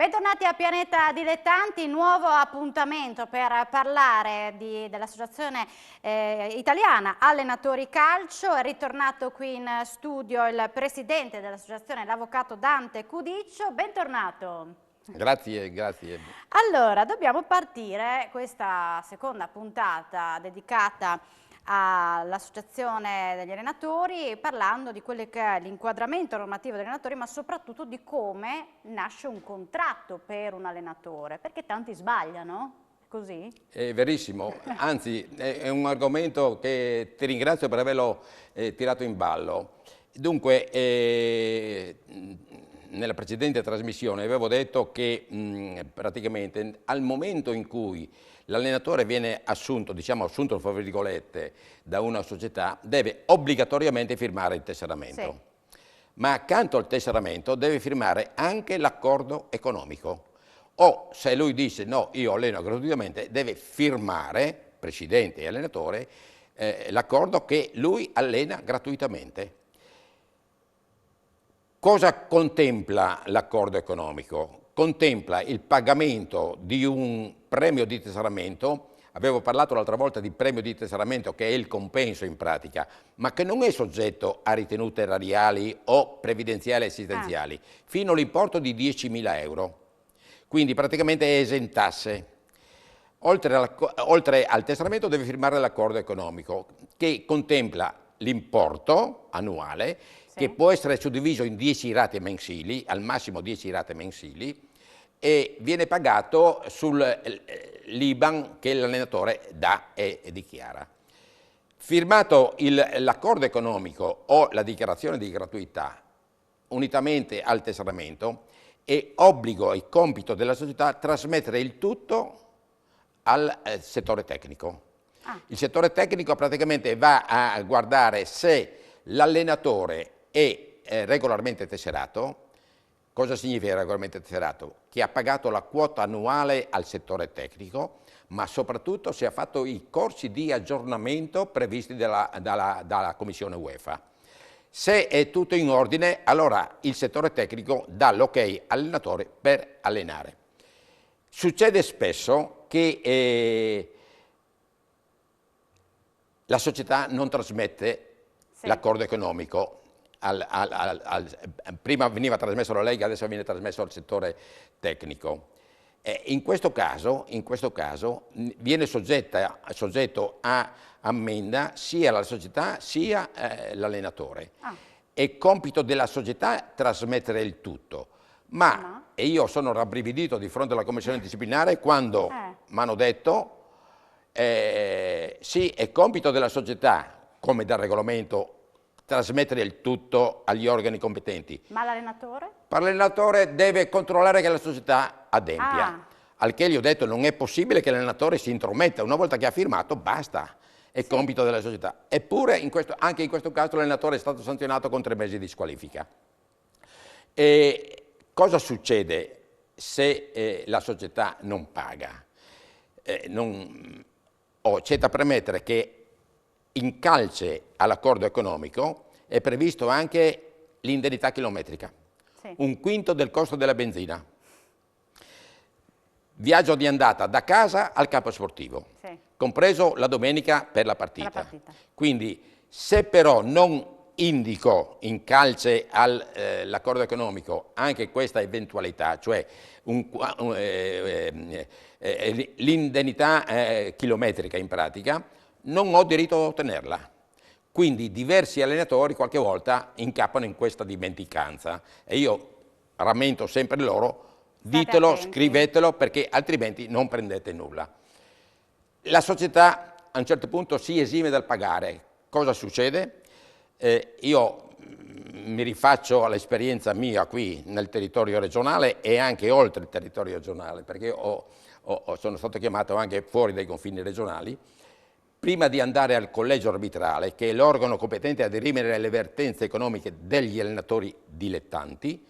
Bentornati a Pianeta Dilettanti, nuovo appuntamento per parlare dell'Associazione Italiana Allenatori Calcio. È ritornato qui in studio il presidente dell'associazione, l'avvocato Dante Cudiccio. Bentornato. Grazie, grazie. Allora, dobbiamo partire questa seconda puntata dedicata all'Associazione degli Allenatori, parlando di quello che è l'inquadramento normativo degli allenatori, ma soprattutto di come nasce un contratto per un allenatore, perché tanti sbagliano, così? È verissimo, anzi è un argomento che ti ringrazio per averlo tirato in ballo. Dunque, nella precedente trasmissione avevo detto che praticamente al momento in cui l'allenatore viene assunto, diciamo assunto fra virgolette, da una società, deve obbligatoriamente firmare il tesseramento. Sì. Ma accanto al tesseramento deve firmare anche l'accordo economico. O se lui dice no, io alleno gratuitamente, deve firmare, presidente e allenatore, l'accordo che lui allena gratuitamente. Cosa contempla l'accordo economico? Contempla il pagamento di un premio di tesseramento. Avevo parlato l'altra volta di premio di tesseramento, che è il compenso in pratica, ma che non è soggetto a ritenute erariali o previdenziali e assistenziali, fino all'importo di 10.000 euro. Quindi praticamente è esentasse. Oltre al tesseramento deve firmare l'accordo economico, che contempla l'importo annuale, che può essere suddiviso in 10 rate mensili, al massimo 10 rate mensili, e viene pagato sull'IBAN che l'allenatore dà e dichiara. Firmato l'accordo economico o la dichiarazione di gratuità, unitamente al tesseramento, è obbligo e compito della società trasmettere il tutto al settore tecnico. Il settore tecnico praticamente va a guardare se l'allenatore è regolarmente tesserato. Cosa significa regolarmente tesserato? Che ha pagato la quota annuale al settore tecnico, ma soprattutto se ha fatto i corsi di aggiornamento previsti dalla Commissione UEFA. Se è tutto in ordine, allora il settore tecnico dà l'ok all'allenatore per allenare. Succede spesso che la società non trasmette l'accordo economico. Prima veniva trasmesso alla Lega, adesso viene trasmesso al settore tecnico. In questo caso viene soggetto a ammenda sia la società sia l'allenatore. È compito della società trasmettere il tutto, e io sono rabbrividito di fronte alla commissione disciplinare quando mi hanno detto sì, è compito della società, come dal regolamento, trasmettere il tutto agli organi competenti. Ma l'allenatore? L'allenatore deve controllare che la società adempia. Al che gli ho detto non è possibile che l'allenatore si intrometta, una volta che ha firmato basta, è compito della società. Eppure anche in questo caso l'allenatore è stato sanzionato con 3 mesi di squalifica. Cosa succede se la società non paga? C'è da premettere che in calce all'accordo economico è previsto anche l'indennità chilometrica, 1/5 del costo della benzina, viaggio di andata da casa al campo sportivo, compreso la domenica per la partita. Quindi se però non indico in calce all'accordo economico anche questa eventualità, cioè l'indennità chilometrica in pratica, non ho diritto a ottenerla. Quindi diversi allenatori qualche volta incappano in questa dimenticanza e io rammento sempre loro, ditelo, scrivetelo, perché altrimenti non prendete nulla. La società a un certo punto si esime dal pagare. Cosa succede? Io mi rifaccio all'esperienza mia qui nel territorio regionale e anche oltre il territorio regionale, perché sono stato chiamato anche fuori dai confini regionali. Prima di andare al collegio arbitrale, che è l'organo competente a dirimere le vertenze economiche degli allenatori dilettanti,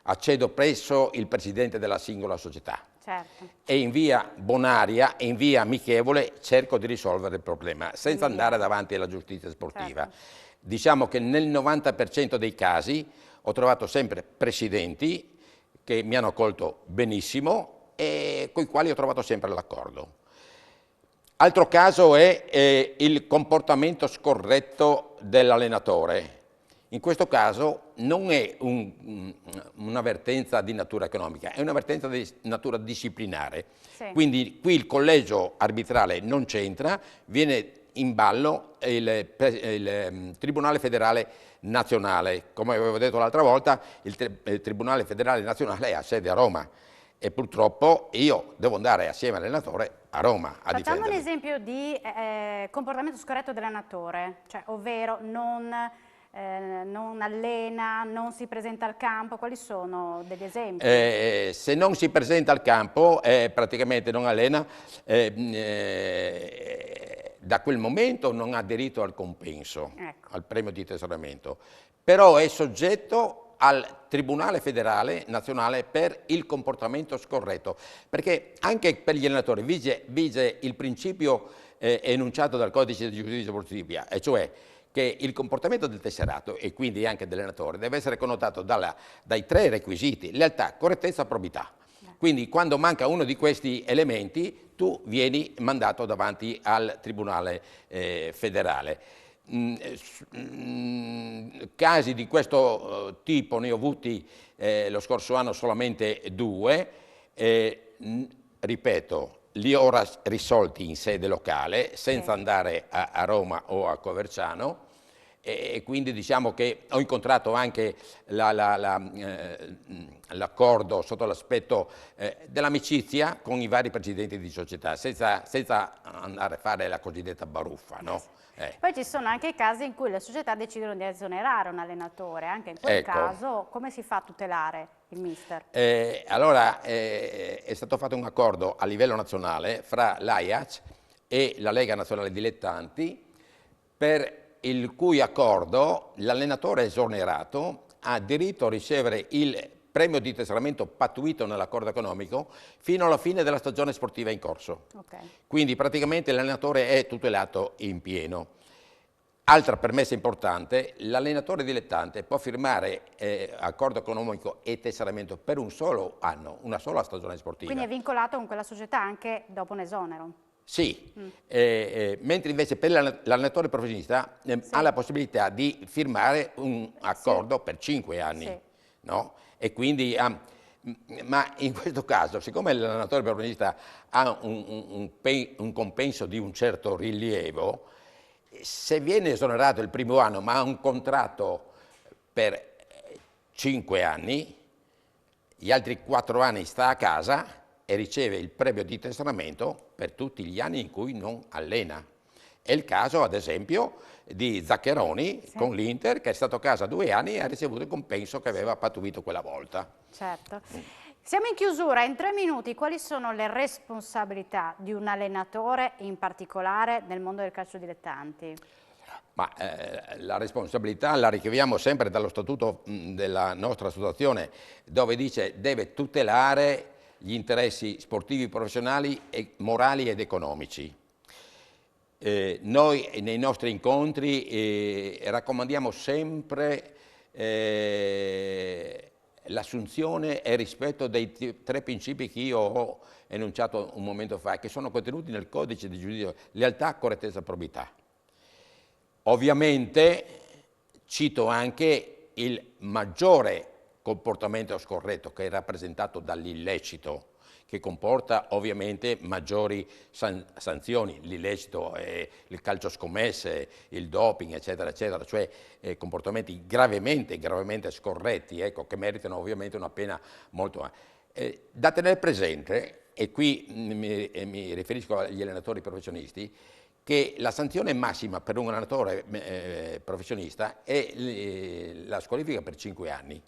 accedo presso il presidente della singola società. Certo. E in via bonaria e in via amichevole cerco di risolvere il problema, senza andare davanti alla giustizia sportiva. Certo. Diciamo che nel 90% dei casi ho trovato sempre presidenti che mi hanno accolto benissimo e con i quali ho trovato sempre l'accordo. Altro caso è il comportamento scorretto dell'allenatore. In questo caso non è un'avvertenza di natura economica, è un'avvertenza di natura disciplinare. Sì. Quindi qui il collegio arbitrale non c'entra, viene in ballo il Tribunale Federale Nazionale. Come avevo detto l'altra volta, il Tribunale Federale Nazionale ha sede a Roma e purtroppo io devo andare assieme all'allenatore a Roma a Facciamo un difendermi. esempio di comportamento scorretto dell'allenatore, cioè, ovvero non allena, non si presenta al campo. Quali sono degli esempi? Se non si presenta al campo, praticamente non allena, da quel momento non ha diritto al compenso, Ecco. al premio di tesseramento, però è soggetto al Tribunale Federale Nazionale per il comportamento scorretto, perché anche per gli allenatori vige il principio enunciato dal Codice di Giustizia Sportiva, e cioè che il comportamento del tesserato e quindi anche dell'allenatore deve essere connotato dai tre requisiti: lealtà, correttezza, probità. Quindi quando manca uno di questi elementi tu vieni mandato davanti al Tribunale federale. Casi di questo tipo ne ho avuti lo scorso anno solamente 2, ripeto, li ho risolti in sede locale senza andare a Roma o a Coverciano, e quindi diciamo che ho incontrato anche l'accordo sotto l'aspetto dell'amicizia con i vari presidenti di società, senza andare a fare la cosiddetta baruffa, no? Poi ci sono anche i casi in cui le società decidono di esonerare un allenatore. Anche in quel caso come si fa a tutelare il mister? Allora è stato fatto un accordo a livello nazionale fra l'AIAC e la Lega Nazionale Dilettanti, per il cui accordo l'allenatore esonerato ha diritto a ricevere il premio di tesseramento pattuito nell'accordo economico fino alla fine della stagione sportiva in corso. Okay. Quindi praticamente l'allenatore è tutelato in pieno. Altra permessa importante: l'allenatore dilettante può firmare accordo economico e tesseramento per un solo anno, una sola stagione sportiva. Quindi è vincolato con quella società anche dopo un esonero? Sì, mentre invece per l'allenatore professionista ha la possibilità di firmare un accordo per 5 anni, no? E quindi ma in questo caso, siccome l'allenatore professionista ha un compenso di un certo rilievo, se viene esonerato il primo anno ma ha un contratto per 5 anni, gli altri 4 anni sta a casa e riceve il premio di tesseramento per tutti gli anni in cui non allena. È il caso, ad esempio, di Zaccheroni con l'Inter, che è stato a casa 2 anni e ha ricevuto il compenso che aveva pattuito quella volta. Certo. Siamo in chiusura, in 3 minuti quali sono le responsabilità di un allenatore, in particolare nel mondo del calcio dilettanti? Ma la responsabilità la ricaviamo sempre dallo statuto della nostra associazione, dove dice deve tutelare gli interessi sportivi, professionali, morali ed economici. Noi nei nostri incontri raccomandiamo sempre l'assunzione e il rispetto dei 3 principi che io ho enunciato un momento fa, che sono contenuti nel codice di giudizio: lealtà, correttezza e probità. Ovviamente cito anche il maggiore comportamento scorretto, che è rappresentato dall'illecito, che comporta ovviamente maggiori sanzioni. L'illecito è il calcio scommesse, il doping, eccetera, eccetera, cioè comportamenti gravemente scorretti, ecco, che meritano ovviamente una pena molto da tenere presente, e qui mi riferisco agli allenatori professionisti, che la sanzione massima per un allenatore professionista è la squalifica per 5 anni,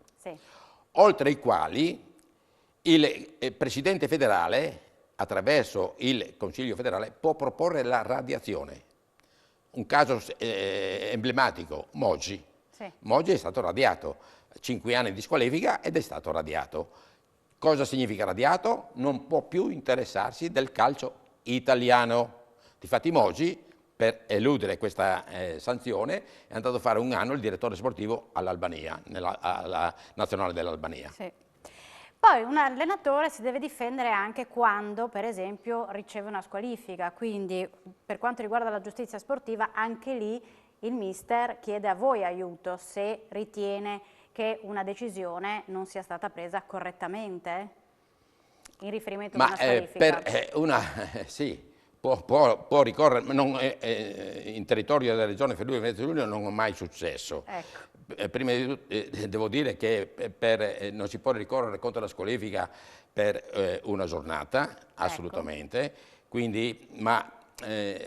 oltre i quali il Presidente federale, attraverso il Consiglio federale, può proporre la radiazione. Un caso emblematico, Moggi. Moggi è stato radiato, 5 anni di squalifica ed è stato radiato. Cosa significa radiato? Non può più interessarsi del calcio italiano. Difatti Mogi, per eludere questa sanzione, è andato a fare un anno il direttore sportivo all'Albania, alla nazionale dell'Albania. Sì. Poi un allenatore si deve difendere anche quando, per esempio, riceve una squalifica, quindi per quanto riguarda la giustizia sportiva, anche lì il mister chiede a voi aiuto se ritiene che una decisione non sia stata presa correttamente in riferimento a una squalifica. Sì, può ricorrere, in territorio della regione Friuli Venezia Giulia non è mai successo. Ecco. Prima di tutto devo dire che non si può ricorrere contro la squalifica per una giornata, assolutamente, ecco. Quindi,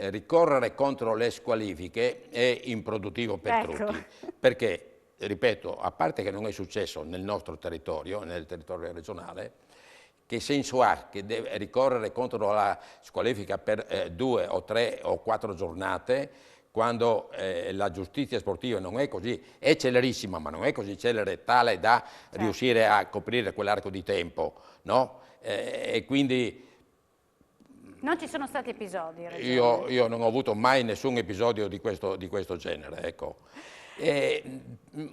ricorrere contro le squalifiche è improduttivo per tutti, perché, ripeto, a parte che non è successo nel nostro territorio, nel territorio regionale, che senso ha che deve ricorrere contro la squalifica per 2 o 3 o 4 giornate quando la giustizia sportiva non è così, è celerissima, ma non è così celere tale da riuscire a coprire quell'arco di tempo, no? E quindi... Non ci sono stati episodi? Io non ho avuto mai nessun episodio di questo genere, ecco.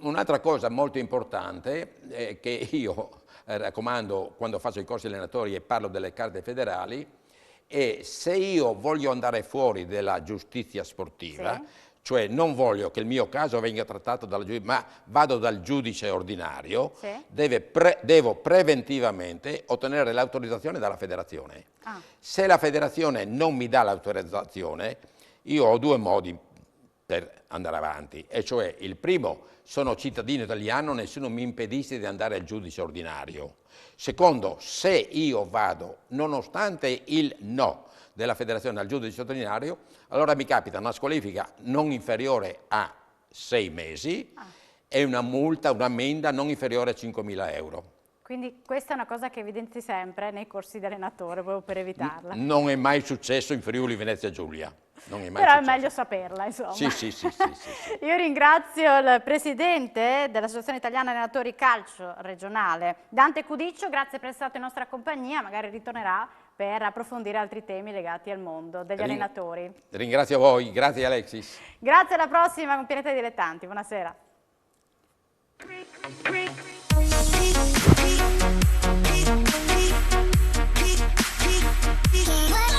Un'altra cosa molto importante è che io raccomando quando faccio i corsi allenatori e parlo delle carte federali, e se io voglio andare fuori dalla giustizia sportiva, cioè non voglio che il mio caso venga trattato dal giudice, ma vado dal giudice ordinario, devo preventivamente ottenere l'autorizzazione dalla federazione. Se la federazione non mi dà l'autorizzazione, io ho 2 modi per andare avanti, e cioè il primo, sono cittadino italiano, nessuno mi impedisce di andare al giudice ordinario. Secondo, se io vado, nonostante il no della federazione al giudice ordinario, allora mi capita una squalifica non inferiore a 6 mesi e una multa, un'ammenda non inferiore a 5.000 euro. Quindi questa è una cosa che evidenzi sempre nei corsi di allenatore, proprio per evitarla. Non è mai successo in Friuli Venezia Giulia. Però è meglio saperla, insomma. Sì. Io ringrazio il presidente dell'Associazione Italiana Allenatori Calcio regionale, Dante Cudiccio, grazie per essere stato in nostra compagnia, magari ritornerà per approfondire altri temi legati al mondo degli allenatori. Ringrazio voi, grazie Alexis. Grazie, alla prossima con Pianeta Dilettanti, buonasera. What?